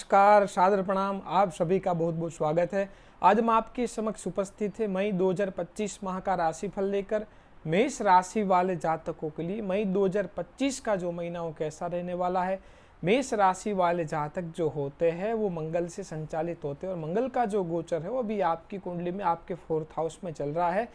नमस्कार, सादर प्रणाम। आप सभी का बहुत बहुत स्वागत है। आज हम आपके समक्ष उपस्थित है मई 2025 माह का राशिफल लेकर। मेष राशि वाले जातकों के लिए मई 2025 का जो महीना वो कैसा रहने वाला है। मेष राशि वाले जातक जो होते हैं वो मंगल से संचालित होते हैं और मंगल का जो गोचर है वो अभी आपकी कुंडली में आपके 4th हाउस में चल रहा है।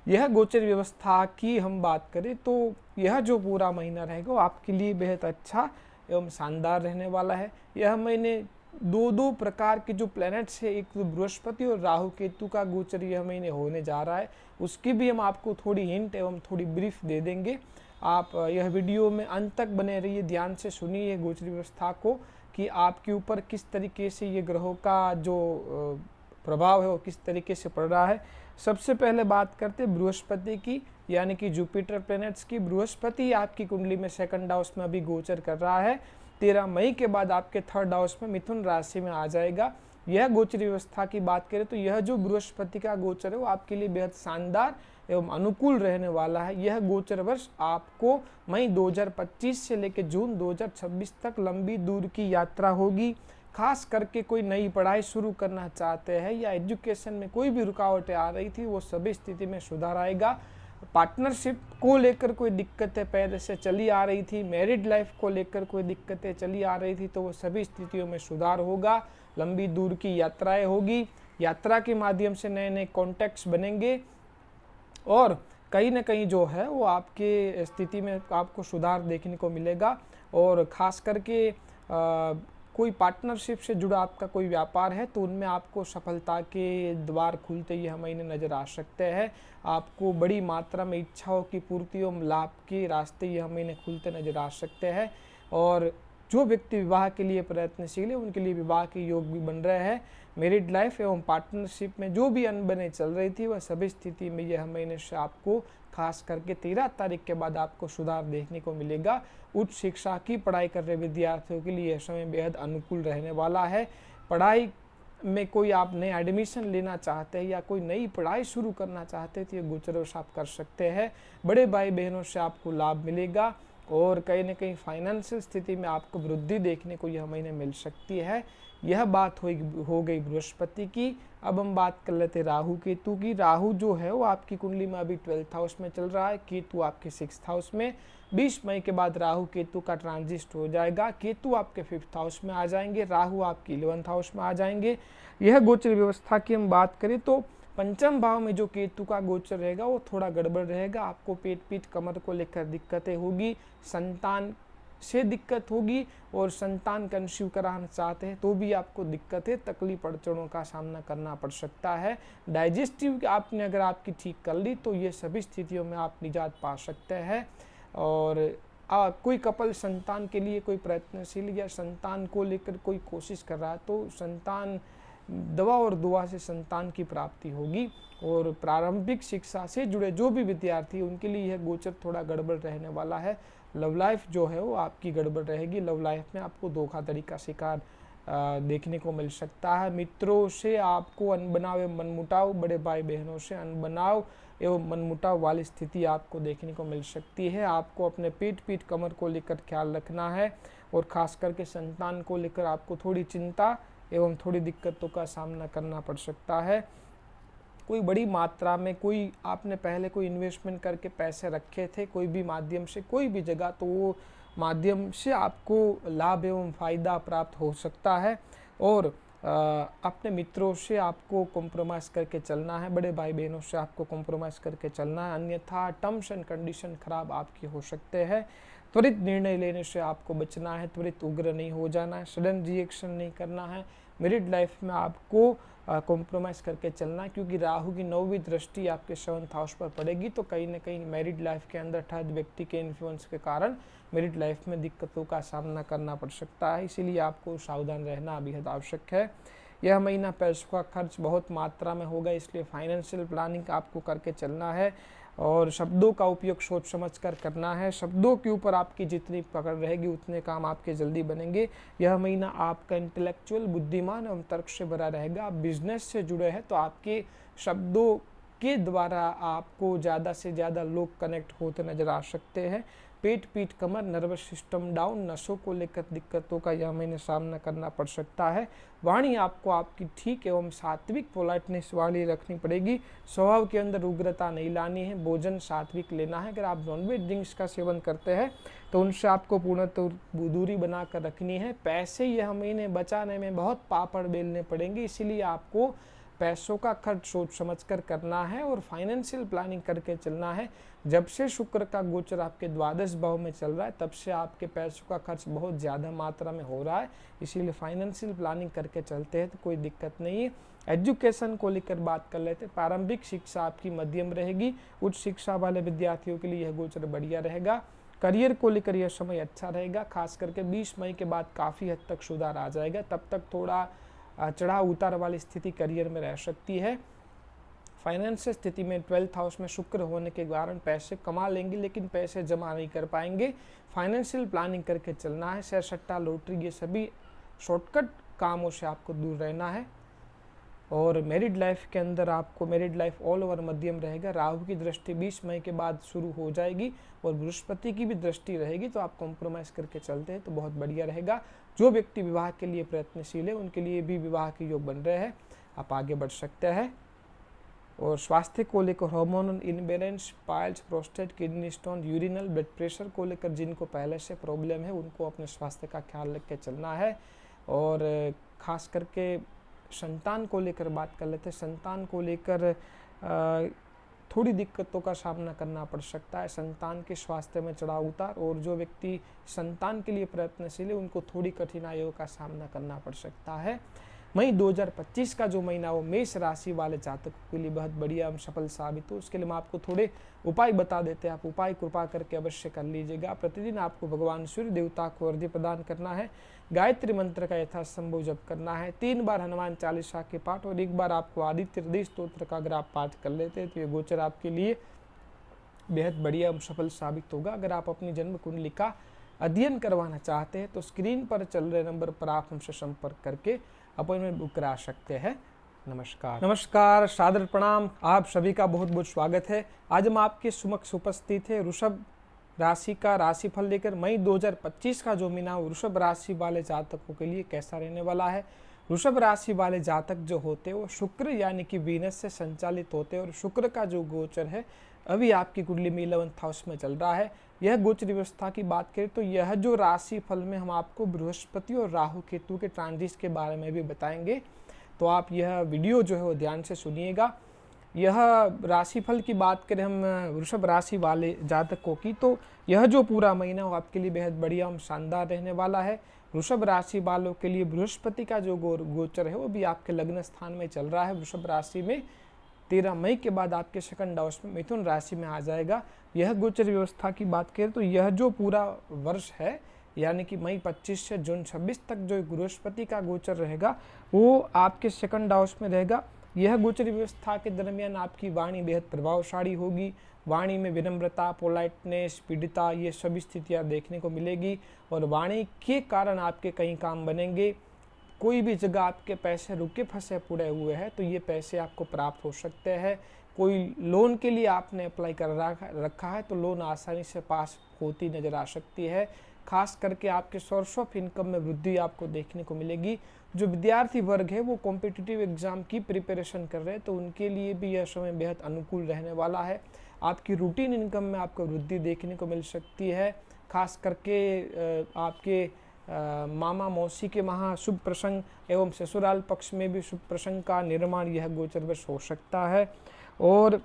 यह गोचर व्यवस्था की हम बात करें तो यह जो पूरा महीना रहेगा वो आपके लिए बेहद अच्छा एवं शानदार रहने वाला है। यह महीने दो प्रकार के जो प्लैनेट्स है, एक तो बृहस्पति और राहु केतु का गोचर यह महीने होने जा रहा है। उसकी भी हम आपको थोड़ी हिंट एवं थोड़ी ब्रीफ दे देंगे। आप यह वीडियो में अंत तक बने रहिए, ध्यान से सुनिए गोचर व्यवस्था को कि आपके ऊपर किस तरीके से ये ग्रहों का जो प्रभाव है वो किस तरीके से पड़ रहा है। सबसे पहले बात करते हैं बृहस्पति की, यानी कि जुपिटर प्लैनेट्स की। बृहस्पति आपकी कुंडली में 2nd हाउस में अभी गोचर कर रहा है। 13 मई के बाद आपके 3rd हाउस में मिथुन राशि में आ जाएगा। यह गोचर व्यवस्था की बात करें तो यह जो बृहस्पति का गोचर है वो आपके लिए बेहद शानदार एवं अनुकूल रहने वाला है। यह गोचर वर्ष आपको मई 2025 से लेकर जून 2026 तक लंबी दूर की यात्रा होगी। खास करके कोई नई पढ़ाई शुरू करना चाहते हैं या एजुकेशन में कोई भी रुकावटें आ रही थी वो सभी स्थिति में सुधार आएगा। पार्टनरशिप को लेकर कोई दिक्कतें पहले से चली आ रही थी, मैरिड लाइफ को लेकर कोई दिक्कतें चली आ रही थी तो वो सभी स्थितियों में सुधार होगा। लंबी दूर की यात्राएं होगी, यात्रा के माध्यम से नए नए कॉन्टैक्ट्स बनेंगे और कहीं ना कहीं जो है वो आपके स्थिति में आपको सुधार देखने को मिलेगा। और ख़ास करके कोई पार्टनरशिप से जुड़ा आपका कोई व्यापार है तो उनमें आपको सफलता के द्वार खुलते यह महीने नज़र आ सकते हैं। आपको बड़ी मात्रा में इच्छाओं की पूर्ति एवं लाभ के रास्ते यह महीने खुलते नज़र आ सकते हैं। और जो व्यक्ति विवाह के लिए प्रयत्नशील है उनके लिए विवाह के योग भी बन रहे हैं। मैरिड लाइफ एवं पार्टनरशिप में जो भी अनबने चल रही थी वह सभी स्थिति में यह महीने से आपको खास करके 13 तारीख के बाद आपको सुधार देखने को मिलेगा। उच्च शिक्षा की पढ़ाई कर रहे विद्यार्थियों के लिए यह समय बेहद अनुकूल रहने वाला है। पढ़ाई में कोई आप नए एडमिशन लेना चाहते हैं या कोई नई पढ़ाई शुरू करना चाहते हैं तो ये गोचर वर्ष आप कर सकते हैं। बड़े भाई बहनों से आपको लाभ मिलेगा और कहीं ना कहीं फाइनेंशियल स्थिति में आपको वृद्धि देखने को यह महीने मिल सकती है। यह बात हो गई बृहस्पति की। अब हम बात कर लेते हैं राहु केतु की। राहु जो है वो आपकी कुंडली में अभी 12th हाउस में चल रहा है, केतु आपके 6th हाउस में। 20 मई के बाद राहु केतु का ट्रांजिट हो जाएगा। केतु आपके 5th हाउस में आ जाएंगे, राहु आपकी 11th हाउस में आ जाएंगे। यह गोचर व्यवस्था की हम बात करें तो 5म भाव में जो केतु का गोचर रहेगा वो थोड़ा गड़बड़ रहेगा। आपको पेट पीठ कमर को लेकर दिक्कतें होगी, संतान से दिक्कत होगी और संतान कंसीव कराना चाहते हैं तो भी आपको दिक्कतें तकलीफ अड़चनों का सामना करना पड़ सकता है। डाइजेस्टिव आपने अगर आपकी ठीक कर ली तो ये सभी स्थितियों में आप निजात पा सकते हैं। और कोई कपल संतान के लिए कोई प्रयत्नशील या संतान को लेकर कोई कोशिश कर रहा है तो संतान दवा और दुआ से संतान की प्राप्ति होगी। और प्रारंभिक शिक्षा से जुड़े जो भी विद्यार्थी उनके लिए यह गोचर थोड़ा गड़बड़ रहने वाला है। लव लाइफ जो है वो आपकी गड़बड़ रहेगी। लव लाइफ में आपको धोखाधड़ी का शिकार देखने को मिल सकता है। मित्रों से आपको अनबनाव एवं मनमुटाव, बड़े भाई बहनों से अनबनाव एवं मनमुटाव वाली स्थिति आपको देखने को मिल सकती है। आपको अपने पेट पीठ कमर को लेकर ख्याल रखना है और ख़ास करके संतान को लेकर आपको थोड़ी चिंता एवं थोड़ी दिक्कतों का सामना करना पड़ सकता है। कोई बड़ी मात्रा में कोई आपने पहले कोई इन्वेस्टमेंट करके पैसे रखे थे कोई भी माध्यम से कोई भी जगह तो वो माध्यम से आपको लाभ एवं फ़ायदा प्राप्त हो सकता है। और अपने मित्रों से आपको कॉम्प्रोमाइज़ करके चलना है, बड़े भाई बहनों से आपको कॉम्प्रोमाइज़ करके चलना है, अन्यथा टर्म्स एंड कंडीशन खराब आपके हो सकते हैं। त्वरित निर्णय लेने से आपको बचना है, त्वरित उग्र नहीं हो जाना है, सडन रिएक्शन नहीं करना है। मैरिड लाइफ में आपको कॉम्प्रोमाइज़ करके चलना है क्योंकि राहु की 9वीं दृष्टि आपके 7th हाउस पर पड़ेगी तो कहीं ना कहीं मैरिड लाइफ के अंदर ठहर व्यक्ति के इन्फ्लुएंस के कारण मैरिड लाइफ में दिक्कतों का सामना करना पड़ सकता है। इसीलिए आपको सावधान रहना बेहद आवश्यक है। यह महीना पैसों का खर्च बहुत मात्रा में होगा, इसलिए फाइनेंशियल प्लानिंग आपको करके चलना है और शब्दों का उपयोग सोच समझ कर करना है। शब्दों के ऊपर आपकी जितनी पकड़ रहेगी उतने काम आपके जल्दी बनेंगे। यह महीना आपका इंटेलेक्चुअल, बुद्धिमान एवं तर्क से भरा रहेगा। आप बिजनेस से जुड़े हैं तो आपके शब्दों के द्वारा आपको ज़्यादा से ज़्यादा लोग कनेक्ट होते नज़र आ सकते हैं। पेट पीठ कमर नर्वस सिस्टम डाउन, नसों को लेकर दिक्कतों का यह महीने सामना करना पड़ सकता है। वाणी आपको आपकी ठीक एवं सात्विक पोलाइटनेस वाली रखनी पड़ेगी। स्वभाव के अंदर उग्रता नहीं लानी है। भोजन सात्विक लेना है। अगर आप नॉनवेज ड्रिंक्स का सेवन करते हैं तो उनसे आपको पूर्णतः दूरी बनाकर रखनी है। पैसे यह महीने बचाने में बहुत पापड़ बेलने पड़ेंगे, इसीलिए आपको पैसों का खर्च सोच समझकर करना है और फाइनेंशियल प्लानिंग करके चलना है। जब से शुक्र का गोचर आपके द्वादश भाव में चल रहा है तब से आपके पैसों का खर्च बहुत ज़्यादा मात्रा में हो रहा है, इसीलिए फाइनेंशियल प्लानिंग करके चलते हैं तो कोई दिक्कत नहीं है। एजुकेशन को लेकर बात कर लेते हैं। प्रारंभिक शिक्षा आपकी मध्यम रहेगी। उच्च शिक्षा वाले विद्यार्थियों के लिए यह गोचर बढ़िया रहेगा। करियर को लेकर यह समय अच्छा रहेगा। खास करके 20 मई के बाद काफ़ी हद तक सुधार आ जाएगा। तब तक थोड़ा चढ़ाव उतार वाली स्थिति करियर में रह सकती है। फाइनेंशियल स्थिति में 12th हाउस में शुक्र होने के कारण पैसे कमा लेंगे, लेकिन पैसे जमा नहीं कर पाएंगे। फाइनेंशियल प्लानिंग करके चलना है। शेयर सट्टा लॉटरी ये सभी शॉर्टकट कामों से आपको दूर रहना है। और मैरिड लाइफ के अंदर आपको मैरिड लाइफ ऑल ओवर मध्यम रहेगा। राहु की दृष्टि 20 मई के बाद शुरू हो जाएगी और बृहस्पति की भी दृष्टि रहेगी, तो आप कॉम्प्रोमाइज़ करके चलते हैं तो बहुत बढ़िया रहेगा। जो व्यक्ति विवाह के लिए प्रयत्नशील है उनके लिए भी विवाह के योग बन रहे हैं, आप आगे बढ़ सकते हैं। और स्वास्थ्य को लेकर hormonal imbalance, piles, prostate, kidney stone, urinal, blood pressure को लेकर जिनको पहले से प्रॉब्लम है उनको अपने स्वास्थ्य का ख्याल रख के चलना है। और ख़ास करके संतान को लेकर बात कर लेते हैं। संतान को लेकर थोड़ी दिक्कतों का सामना करना पड़ सकता है। संतान के स्वास्थ्य में चढ़ाव उतार, और जो व्यक्ति संतान के लिए प्रयत्नशील है उनको थोड़ी कठिनाइयों का सामना करना पड़ सकता है। मई 2025 का जो महीना वो मेष राशि वाले जातकों के लिए बहुत बढ़िया एवं सफल साबित हो। उसके लिए हम आपको थोड़े उपाय बता देते हैं, आप उपाय कृपा करके अवश्य कर लीजिएगा। प्रतिदिन आपको भगवान सूर्य देवता को अर्घ्य प्रदान करना है। गायत्री मंत्र का यथासंभव जप करना है। 3 बार हनुमान चालीसा के पाठ और 1 बार आपको आदित्य हृदय स्तोत्र का अगर आप पाठ कर लेते हैं तो ये गोचर आपके लिए बेहद बढ़िया एवं सफल साबित होगा। अगर आप अपनी जन्म कुंडली का अध्ययन करवाना चाहते हैं तो स्क्रीन पर चल रहे नंबर पर आप हमसे संपर्क करके अपॉइंटमेंट बुक करा सकते हैं। नमस्कार, सादर प्रणाम। आप सभी का बहुत बहुत स्वागत है। आज हम आपके समक्ष उपस्थित है वृषभ राशि का राशिफल लेकर। मई 2025 का जो महीना वृषभ राशि वाले जातकों के लिए कैसा रहने वाला है। वृषभ राशि वाले जातक जो होते हैं वो शुक्र यानी कि वीनस से संचालित होते हैं, और शुक्र का जो गोचर है अभी आपकी कुंडली में 11th हाउस में चल रहा है। यह गोचर व्यवस्था की बात करें तो यह जो राशि फल में हम आपको बृहस्पति और राहु केतु के ट्रांजिट के बारे में भी बताएंगे, तो आप यह वीडियो जो है वो ध्यान से सुनिएगा। यह राशिफल की बात करें हम वृषभ राशि वाले जातकों की, तो यह जो पूरा महीना वो आपके लिए बेहद बढ़िया और शानदार रहने वाला है। वृषभ राशि वालों के लिए बृहस्पति का जो गोचर है वो भी आपके लग्न स्थान में चल रहा है। वृषभ राशि में 13 मई के बाद आपके सेकंड हाउस में मिथुन राशि में आ जाएगा। यह गोचर व्यवस्था की बात करें तो यह जो पूरा वर्ष है यानी कि मई 25 से जून 26 तक जो बृहस्पति का गोचर रहेगा वो आपके सेकंड हाउस में रहेगा। यह गोचर व्यवस्था के दरमियान आपकी वाणी बेहद प्रभावशाली होगी। वाणी में विनम्रता, पोलाइटनेस, पीड़िता ये सभी स्थितियाँ देखने को मिलेगी, और वाणी के कारण आपके कई काम बनेंगे। कोई भी जगह आपके पैसे रुके फंसे पड़े हुए हैं तो ये पैसे आपको प्राप्त हो सकते हैं। कोई लोन के लिए आपने अप्लाई कर रखा है तो लोन आसानी से पास होती नज़र आ सकती है। खास करके आपके सोर्स ऑफ इनकम में वृद्धि आपको देखने को मिलेगी। जो विद्यार्थी वर्ग है वो कॉम्पिटिटिव एग्जाम की प्रिपरेशन कर रहे हैं तो उनके लिए भी यह समय बेहद अनुकूल रहने वाला है। आपकी रूटीन इनकम में आपको वृद्धि देखने को मिल सकती है। खास करके आपके मामा मौसी के वहाँ शुभ प्रसंग एवं ससुराल पक्ष में भी शुभ प्रसंग का निर्माण यह गोचर वर्ष हो सकता है। और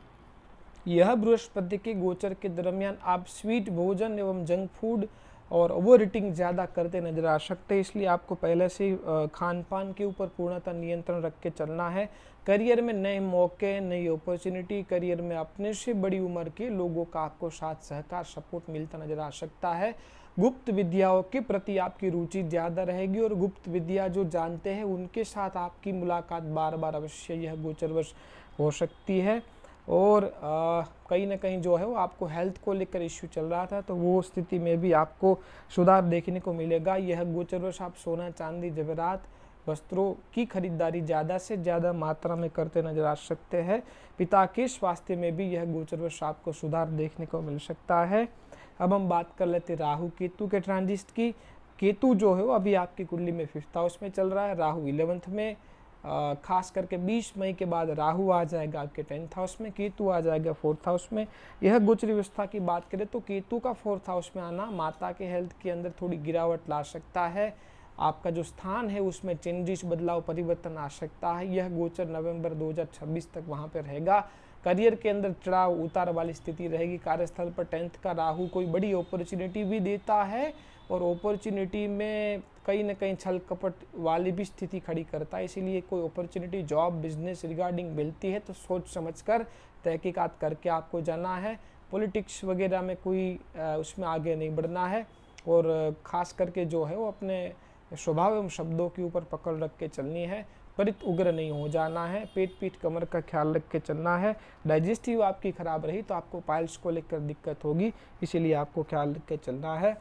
यह बृहस्पति के गोचर के दरमियान आप स्वीट भोजन एवं जंक फूड और ओवर ईटिंग ज़्यादा करते नजर आ सकते हैं, इसलिए आपको पहले से खान पान के ऊपर पूर्णतः नियंत्रण रख के चलना है। करियर में नए मौके, नई अपॉर्चुनिटी, करियर में अपने से बड़ी उम्र के लोगों का आपको साथ सहकार सपोर्ट मिलता नजर आ सकता है। गुप्त विद्याओं के प्रति आपकी रुचि ज़्यादा रहेगी, और गुप्त विद्या जो जानते हैं उनके साथ आपकी मुलाकात बार बार अवश्य यह गोचर वर्ष हो सकती है। और कहीं ना कहीं जो है वो आपको हेल्थ को लेकर इश्यू चल रहा था तो वो स्थिति में भी आपको सुधार देखने को मिलेगा। यह गोचर वर्ष आप सोना, चांदी, जवेरात, वस्त्रों की खरीदारी ज़्यादा से ज़्यादा मात्रा में करते नजर आ सकते हैं। पिता के स्वास्थ्य में भी यह गोचर वर्ष आपको सुधार देखने को मिल सकता है। अब हम बात कर लेते हैं राहु केतु के ट्रांजिट की। केतु जो है वो अभी आपकी कुंडली में 5th हाउस में चल रहा है, राहु 11th में। खास करके 20 मई के बाद राहु आ जाएगा आपके 10th हाउस में, केतु आ जाएगा 4th हाउस में। यह गोचर व्यवस्था की बात करें तो केतु का 4th हाउस में आना माता के हेल्थ के अंदर थोड़ी गिरावट ला सकता है। आपका जो स्थान है उसमें चेंजेस, बदलाव, परिवर्तन आ सकता है। यह गोचर नवंबर 2026 तक वहां पर रहेगा। करियर के अंदर चढ़ाव उतार वाली स्थिति रहेगी। कार्यस्थल पर 10th का राहु कोई बड़ी अपॉर्चुनिटी भी देता है और अपॉर्चुनिटी में कहीं ना कहीं छल कपट वाली भी स्थिति खड़ी करता है। इसीलिए कोई अपॉर्चुनिटी जॉब बिजनेस रिगार्डिंग मिलती है तो सोच समझकर तहकीकात करके आपको जाना है। पॉलिटिक्स वगैरह में कोई उसमें आगे नहीं बढ़ना है और ख़ास करके जो है वो अपने स्वभाव एवं शब्दों के ऊपर पकड़ रख के चलनी है। त्वरित उग्र नहीं हो जाना है। पेट पीठ कमर का ख्याल रख के चलना है। डाइजेस्टिव आपकी खराब रही तो आपको पाइल्स को लेकर दिक्कत होगी, इसीलिए आपको ख्याल रख के चलना है।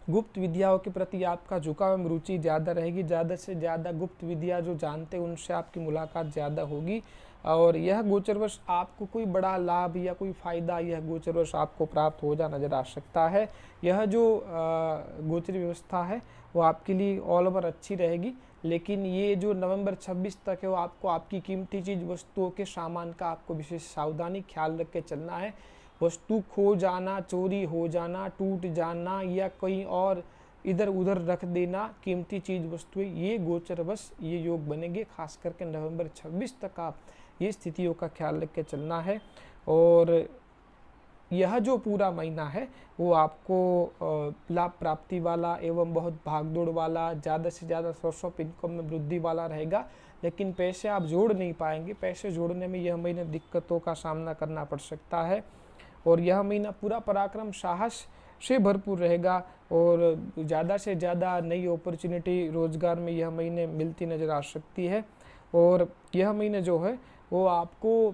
गुप्त विद्याओं के प्रति आपका झुकाव एवं रुचि ज़्यादा रहेगी। ज़्यादा से ज़्यादा गुप्त विद्या जो जानते हैं उनसे आपकी मुलाकात ज़्यादा होगी और यह गोचरवश आपको कोई बड़ा लाभ या कोई फ़ायदा यह गोचरवश आपको प्राप्त हो जा नज़र आ सकता है। यह जो गोचर व्यवस्था है वो आपके लिए ऑल ओवर अच्छी रहेगी, लेकिन ये जो नवंबर 26 तक है वो आपको आपकी कीमती चीज़ वस्तुओं के सामान का आपको विशेष सावधानी ख्याल रख के चलना है। वस्तु खो जाना, चोरी हो जाना, टूट जाना या कहीं और इधर उधर रख देना कीमती चीज़ वस्तुएं, ये गोचरवश ये योग बनेंगे। खास करके नवंबर 26 तक आप ये स्थितियों का ख्याल रख के चलना है। और यह जो पूरा महीना है वो आपको लाभ प्राप्ति वाला एवं बहुत भागदौड़ वाला, ज़्यादा से ज़्यादा सोर्स ऑफ इनकम में वृद्धि वाला रहेगा, लेकिन पैसे आप जोड़ नहीं पाएंगे। पैसे जोड़ने में यह महीना दिक्कतों का सामना करना पड़ सकता है और यह महीना पूरा पराक्रम साहस से भरपूर रहेगा और ज़्यादा से ज़्यादा नई अपॉर्चुनिटी रोजगार में यह महीने मिलती नज़र आ सकती है। और यह महीने जो है वो आपको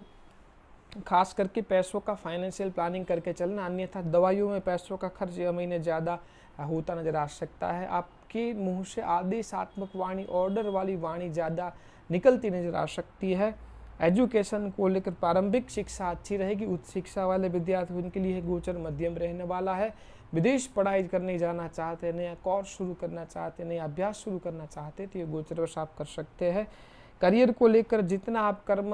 खास करके पैसों का फाइनेंशियल प्लानिंग करके चलना, अन्यथा दवाइयों में पैसों का खर्च यह महीने ज़्यादा होता नज़र आ सकता है। आपके मुंह से आदेशात्मक वाणी, ऑर्डर वाली वाणी ज़्यादा निकलती नज़र आ सकती है। एजुकेशन को लेकर प्रारंभिक शिक्षा अच्छी रहेगी। उच्च शिक्षा वाले विद्यार्थियों के लिए गोचर मध्यम रहने वाला है। विदेश पढ़ाई करने जाना चाहते हैं, नया कोर्स शुरू करना चाहते हैं, नया अभ्यास शुरू करना चाहते हैं तो ये गोचरवश आप कर सकते हैं। करियर को लेकर जितना आप कर्म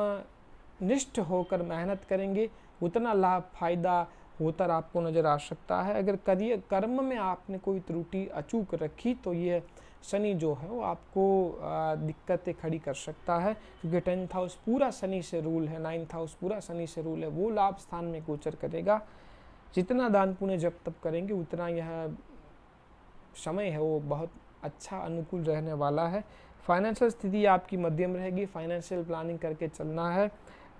निष्ठ होकर मेहनत करेंगे उतना लाभ फायदा होता आपको नज़र आ सकता है। अगर करियर कर्म में आपने कोई त्रुटि अचूक रखी तो ये शनि जो है वो आपको दिक्कतें खड़ी कर सकता है, क्योंकि 10th हाउस पूरा शनि से रूल है, 9th हाउस पूरा शनि से रूल है। वो लाभ स्थान में गोचर करेगा। जितना दान पुण्य जब तब करेंगे उतना यह समय है वो बहुत अच्छा अनुकूल रहने वाला है। फाइनेंशियल स्थिति आपकी मध्यम रहेगी। फाइनेंशियल प्लानिंग करके चलना है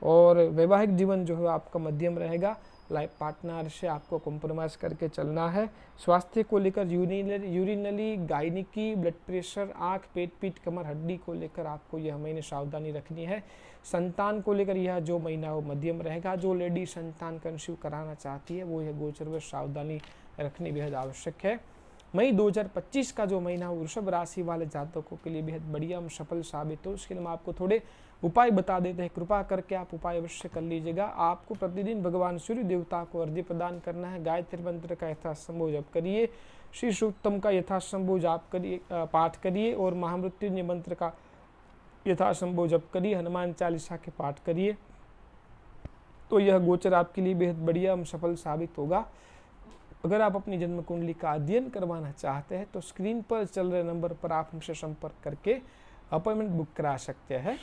और वैवाहिक जीवन जो है आपका मध्यम रहेगा। लाइफ पार्टनर से आपको कॉम्प्रोमाइज़ करके चलना है। स्वास्थ्य को लेकर यूरिनली, गायनिकी, ब्लड प्रेशर, आँख, पेट पीठ कमर हड्डी को लेकर आपको यह महीने सावधानी रखनी है। संतान को लेकर यह जो महीना वो मध्यम रहेगा। जो लेडी संतान कंसीव कराना चाहती है वो यह गोचर में सावधानी रखनी बेहद आवश्यक है। मई 2025 का जो महीना वृषभ राशि वाले जातकों के लिए बेहद बढ़िया एवं सफल साबित हो, उसके लिए हम आपको थोड़े उपाय बता देते हैं। कृपा करके आप उपाय अवश्य कर लीजिएगा। आपको प्रतिदिन भगवान सूर्य देवता को अर्घ्य प्रदान करना है। गायत्री मंत्र का यथासंभव जप करिए, श्री सूक्तम का यथासंभव जाप करिए, पाठ करिए और महामृत्युंजय मंत्र का यथासंभव जप करिए, हनुमान चालीसा के पाठ करिए, तो यह गोचर आपके लिए बेहद बढ़िया एवं सफल साबित होगा। अगर आप अपनी जन्म कुंडली का अध्ययन करवाना चाहते हैं तो स्क्रीन पर चल रहे नंबर पर आप हमसे संपर्क करके अपॉइंटमेंट बुक करा सकते हैं।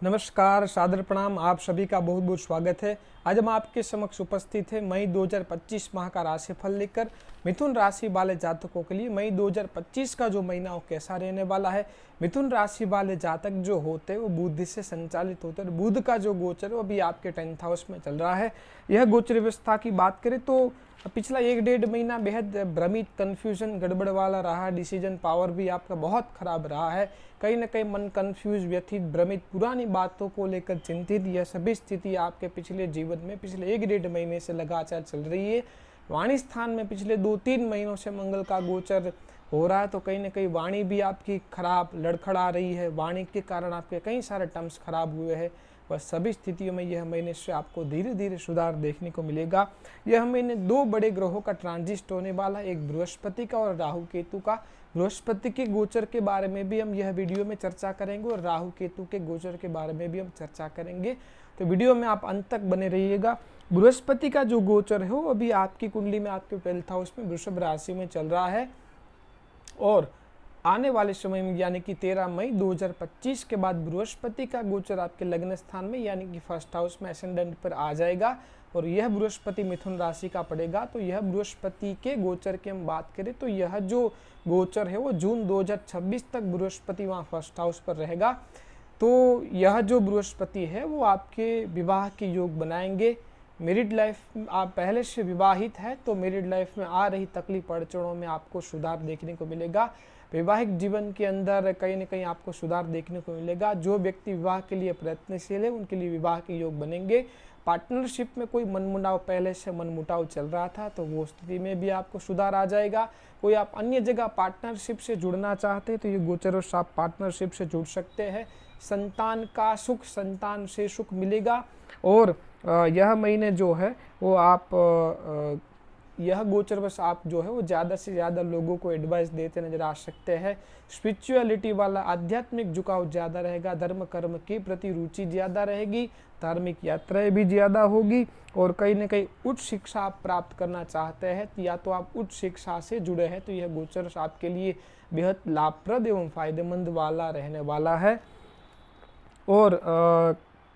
नमस्कार, सादर प्रणाम। आप सभी का बहुत बहुत स्वागत है। आज हम आपके समक्ष उपस्थित है मई 2025 माह का राशिफल लेकर। मिथुन राशि वाले जातकों के लिए मई 2025 का जो महीना वो कैसा रहने वाला है। मिथुन राशि वाले जातक जो होते हैं वो बुध से संचालित होते हैं। बुध का जो गोचर है वो अभी आपके 10th हाउस में चल रहा है। यह गोचर व्यवस्था की बात करें तो पिछला 1-1.5 महीना बेहद भ्रमित, कन्फ्यूजन, गड़बड़ वाला रहा। डिसीजन पावर भी आपका बहुत खराब रहा है। कहीं ना कहीं मन कंफ्यूज, व्यथित, भ्रमित, पुरानी बातों को लेकर चिंतित, यह सभी स्थिति आपके पिछले जीवन में पिछले 1-1.5 महीने से लगातार चल रही है। वाणी स्थान में पिछले 2-3 महीनों से मंगल का गोचर हो रहा है, तो कहीं ना कहीं वाणी भी आपकी खराब लड़खड़ा रही है। वाणी के कारण आपके कई सारे टर्म्स खराब हुए हैं वह सभी स्थितियों में यह महीने से आपको धीरे धीरे सुधार देखने को मिलेगा। यह महीने दो बड़े ग्रहों का ट्रांजिट होने वाला, एक बृहस्पति का और राहु केतु का। बृहस्पति के गोचर के बारे में भी हम यह वीडियो में चर्चा करेंगे और राहु केतु के गोचर के बारे में भी हम चर्चा करेंगे, तो वीडियो में आप अंत तक बने रहिएगा। बृहस्पति का जो गोचर है वो अभी आपकी कुंडली में आपके 12th हाउस में वृषभ राशि में चल रहा है और आने वाले समय में यानी कि 13 मई 2025 के बाद बृहस्पति का गोचर आपके लग्न स्थान में यानी कि 1st हाउस में एसेंडेंट पर आ जाएगा और यह बृहस्पति मिथुन राशि का पड़ेगा। तो यह बृहस्पति के गोचर की हम बात करें तो यह जो गोचर है वो जून 2026 तक बृहस्पति वहाँ 1st हाउस पर रहेगा। तो यह जो बृहस्पति है वो आपके विवाह के योग बनाएंगे। मैरिड लाइफ आप पहले से विवाहित है तो मैरिड लाइफ में आ रही तकलीफ अड़चनों में आपको सुधार देखने को मिलेगा। वैवाहिक जीवन के अंदर कहीं न कहीं आपको सुधार देखने को मिलेगा। जो व्यक्ति विवाह के लिए प्रयत्नशील है उनके लिए विवाह के योग बनेंगे। पार्टनरशिप में कोई मनमुटाव पहले से मनमुटाव चल रहा था तो वो स्थिति में भी आपको सुधार आ जाएगा। कोई आप अन्य जगह पार्टनरशिप से जुड़ना चाहते हैं तो ये गोचरवश आप पार्टनरशिप से जुड़ सकते हैं। संतान का सुख, संतान से सुख मिलेगा और यह महीने जो है वो आप यह गोचरवश आप जो है वो ज़्यादा से ज़्यादा लोगों को एडवाइस देते नजर आ सकते हैं। स्पिरिचुअलिटी वाला आध्यात्मिक झुकाव ज़्यादा रहेगा, धर्म कर्म के प्रति रुचि ज़्यादा रहेगी, धार्मिक यात्राएं भी ज़्यादा होगी और कहीं न कहीं उच्च शिक्षा आप प्राप्त करना चाहते हैं या तो आप उच्च शिक्षा से जुड़े हैं तो यह गोचर आपके लिए बेहद लाभप्रद एवं फायदेमंद वाला रहने वाला है। और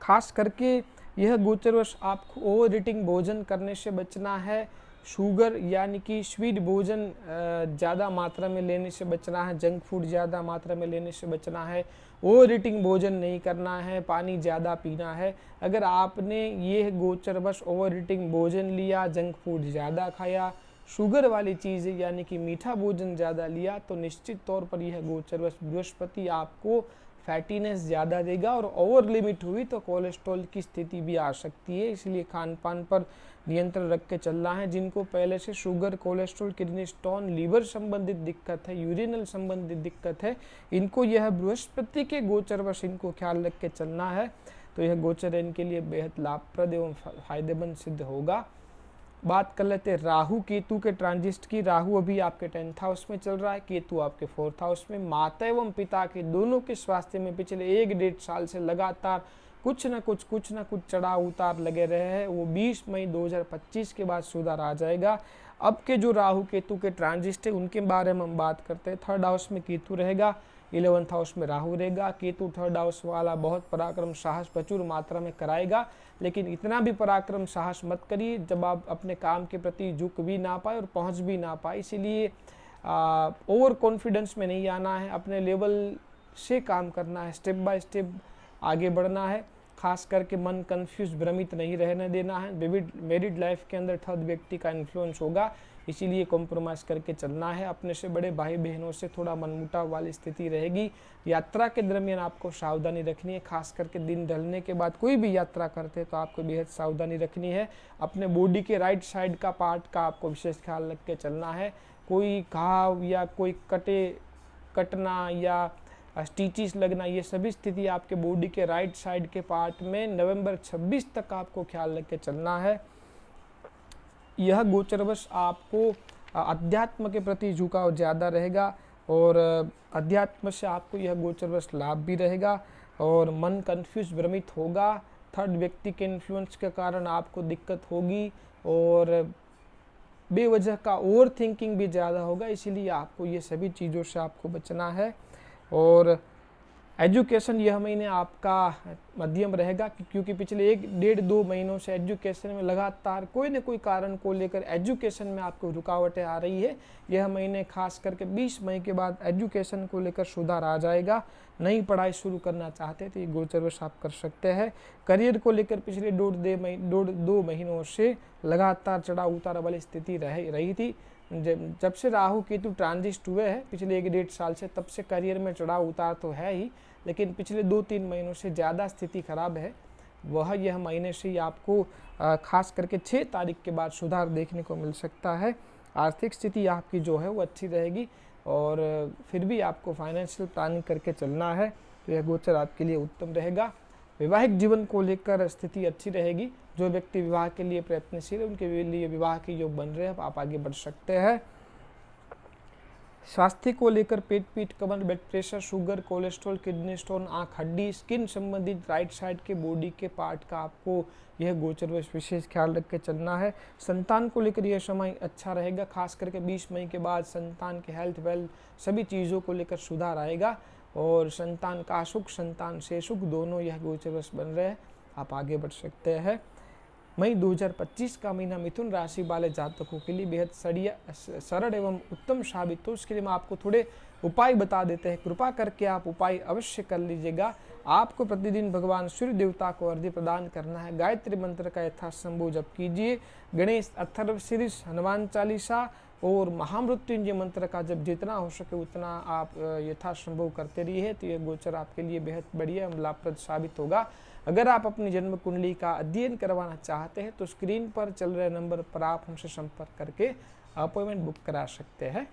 खास करके यह गोचरवश आपको ओवर ईटिंग भोजन करने से बचना है। शुगर यानी कि स्वीट भोजन ज़्यादा मात्रा में लेने से बचना है, जंक फूड ज़्यादा मात्रा में लेने से बचना है, ओवर ईटिंग भोजन नहीं करना है, पानी ज़्यादा पीना है। अगर आपने ये गोचरवश ओवर ईटिंग भोजन लिया, जंक फूड ज़्यादा खाया, शुगर वाली चीज़ें यानी कि मीठा भोजन ज़्यादा लिया तो निश्चित तौर पर यह गोचरवश बृहस्पति आपको फैटीनेस ज़्यादा देगा और ओवर लिमिट हुई तो कोलेस्ट्रॉल की स्थिति भी आ सकती है। इसलिए खान पान पर नियंत्रण रख के चलना है। जिनको पहले से sugar, cholesterol, kidney stone, liver संबंधित दिक्कत है, यूरिनल संबंधित दिक्कत है, इनको यह बृहस्पति के गोचरवश इनको ख्याल रख के चलना है तो यह गोचर इनके लिए बेहद लाभप्रद एवं फायदेमंद सिद्ध होगा। बात कर लेते हैं राहु केतु के ट्रांजिट की। राहु अभी आपके 10th हाउस में चल रहा है, केतु आपके 4th हाउस में। माता एवं पिता के दोनों के स्वास्थ्य में पिछले 1-1.5 साल से लगातार कुछ न कुछ चढ़ाव उतार लगे रहे हैं। वो 20 मई 2025 के बाद सुधार आ जाएगा। अब के जो राहु केतु के ट्रांजिट है उनके बारे में हम बात करते हैं। 3rd हाउस में केतु रहेगा, 11th हाउस में राहु रहेगा। केतु 3rd हाउस वाला बहुत पराक्रम साहस प्रचुर मात्रा में कराएगा, लेकिन इतना भी पराक्रम साहस मत करिए जब आप अपने काम के प्रति झुक भी ना पाए और पहुंच भी ना पाए। इसीलिए ओवर कॉन्फिडेंस में नहीं आना है, अपने लेवल से काम करना है, स्टेप बाय स्टेप आगे बढ़ना है। खास करके मन कंफ्यूज, भ्रमित नहीं रहने देना है। मैरिड लाइफ के अंदर 3rd व्यक्ति का इन्फ्लुएंस होगा, इसीलिए कॉम्प्रोमाइज़ करके चलना है। अपने से बड़े भाई बहनों से थोड़ा मनमुटाव वाली स्थिति रहेगी। यात्रा के दरमियान आपको सावधानी रखनी है, खास करके दिन ढलने के बाद कोई भी यात्रा करते हैं तो आपको बेहद सावधानी रखनी है। अपने बॉडी के राइट साइड का पार्ट का आपको विशेष ख्याल रख के चलना है। कोई घाव या कोई कटना या स्टिचेस लगना, ये सभी स्थिति आपके बॉडी के राइट साइड के पार्ट में नवंबर 26 तक आपको ख्याल रख के चलना है। यह गोचरवश आपको अध्यात्म के प्रति झुकाव ज़्यादा रहेगा और अध्यात्म से आपको यह गोचरवश लाभ भी रहेगा और मन कंफ्यूज, भ्रमित होगा। 3rd व्यक्ति के इन्फ्लुएंस के कारण आपको दिक्कत होगी और बेवजह का ओवर थिंकिंग भी ज़्यादा होगा, इसीलिए आपको ये सभी चीज़ों से आपको बचना है। और एजुकेशन यह महीने आपका मध्यम रहेगा क्योंकि पिछले 1-1.5-2 महीनों से एजुकेशन में लगातार कोई न कोई कारण को लेकर एजुकेशन में आपको रुकावटें आ रही है। यह महीने खास करके 20 मई के बाद एजुकेशन को लेकर सुधार आ जाएगा। नई पढ़ाई शुरू करना चाहते तो ये गोचरवश आप कर सकते हैं। करियर को लेकर पिछले 1.5-2 महीनों से लगातार चढ़ाव उतार वाली स्थिति रही थी। जब से राहु केतु ट्रांजिट हुए हैं पिछले 1-1.5 साल से, तब से करियर में चढ़ाव उतार तो है ही, लेकिन पिछले 2-3 महीनों से ज़्यादा स्थिति खराब है। वह यह महीने से ही आपको खास करके 6 तारीख के बाद सुधार देखने को मिल सकता है। आर्थिक स्थिति आपकी जो है वो अच्छी रहेगी और फिर भी आपको फाइनेंशियल प्लानिंग करके चलना है तो यह गोचर आपके लिए उत्तम रहेगा। वैवाहिक जीवन को लेकर स्थिति अच्छी रहेगी। जो व्यक्ति विवाह के लिए प्रयत्नशील है उनके लिए विवाह के योग बन रहे हैं, आप आगे बढ़ सकते हैं। स्वास्थ्य को लेकर पेट पीठ कमर blood pressure sugar cholesterol kidney stone आंख हड्डी स्किन संबंधित राइट साइड के बॉडी के पार्ट का आपको यह गोचर विशेष ख्याल रख के चलना है। संतान को लेकर यह समय अच्छा रहेगा, खास करके 20 मई के बाद संतान के हेल्थ वेल्थ सभी चीज़ों को लेकर सुधार आएगा और संतान का सुख संतान से सुख दोनों यह गोचर बन रहे हैं, आप आगे बढ़ सकते हैं। मई 2025 का महीना मिथुन राशि वाले जातकों के लिए बेहद सरल एवं उत्तम साबित हो। उसके लिए हम आपको थोड़े उपाय बता देते हैं, कृपा करके आप उपाय अवश्य कर लीजिएगा। आपको प्रतिदिन भगवान सूर्य देवता को अर्घ्य प्रदान करना है। गायत्री मंत्र का यथासंभव जप कीजिए। गणेश अथर्वशीर्ष हनुमान चालीसा और महामृत्युंजय मंत्र का जब जितना हो सके उतना आप यथासंभव करते रहिए, तो यह गोचर आपके लिए बेहद बढ़िया लाभप्रद साबित होगा। अगर आप अपनी जन्म कुंडली का अध्ययन करवाना चाहते हैं तो स्क्रीन पर चल रहे नंबर पर आप हमसे संपर्क करके अपॉइंटमेंट बुक करा सकते हैं।